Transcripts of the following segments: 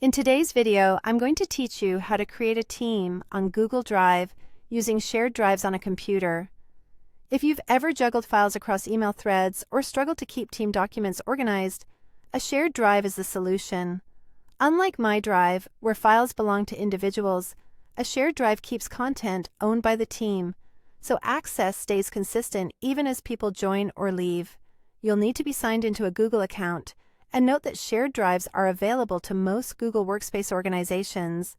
In today's video, I'm going to teach you how to create a team on Google Drive using shared drives on a computer. If you've ever juggled files across email threads or struggled to keep team documents organized, a shared drive is the solution. Unlike My Drive, where files belong to individuals, a shared drive keeps content owned by the team, so access stays consistent even as people join or leave. You'll need to be signed into a Google account, and note that shared drives are available to most Google Workspace organizations.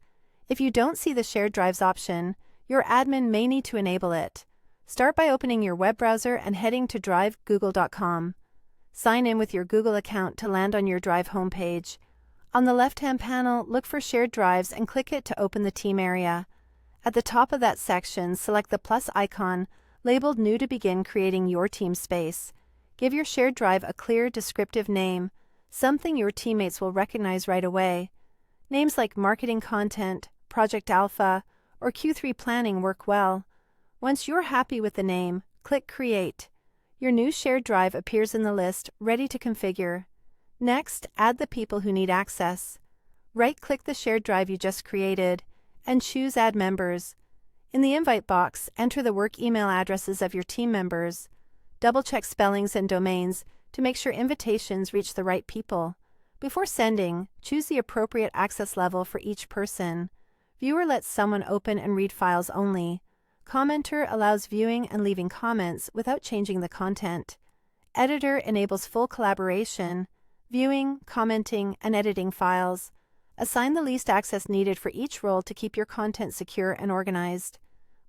If you don't see the shared drives option, your admin may need to enable it. Start by opening your web browser and heading to drivegoogle.com. Sign in with your Google account to land on your Drive homepage. On the left-hand panel, look for Shared Drives and click it to open the team area. At the top of that section, select the plus icon labeled New to begin creating your team space. Give your shared drive a clear, descriptive name, something your teammates will recognize right away. Names like Marketing Content, Project Alpha, or Q3 Planning work well. Once you're happy with the name, click Create. Your new shared drive appears in the list, ready to configure. Next, add the people who need access. Right-click the shared drive you just created and choose Add Members. In the invite box, enter the work email addresses of your team members. Double-check spellings and domains to make sure invitations reach the right people. Before sending, choose the appropriate access level for each person. Viewer lets someone open and read files only. Commenter allows viewing and leaving comments without changing the content. Editor enables full collaboration, viewing, commenting, and editing files. Assign the least access needed for each role to keep your content secure and organized.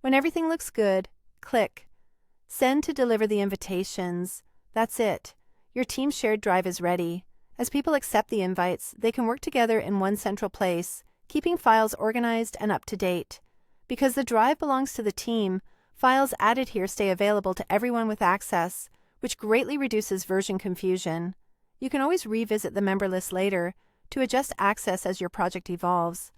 When everything looks good, click Send to deliver the invitations. That's it. Your team's shared drive is ready. As people accept the invites, they can work together in one central place, keeping files organized and up to date. Because the drive belongs to the team, files added here stay available to everyone with access, which greatly reduces version confusion. You can always revisit the member list later to adjust access as your project evolves.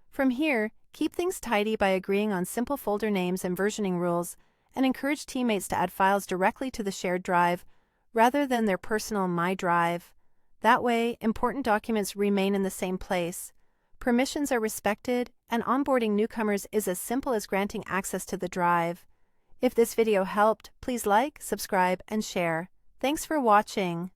From here, keep things tidy by agreeing on simple folder names and versioning rules, and encourage teammates to add files directly to the shared drive rather than their personal My Drive. That way, important documents remain in the same place. Permissions are respected, and onboarding newcomers is as simple as granting access to the drive. If this video helped, please like, subscribe, and share. Thanks for watching.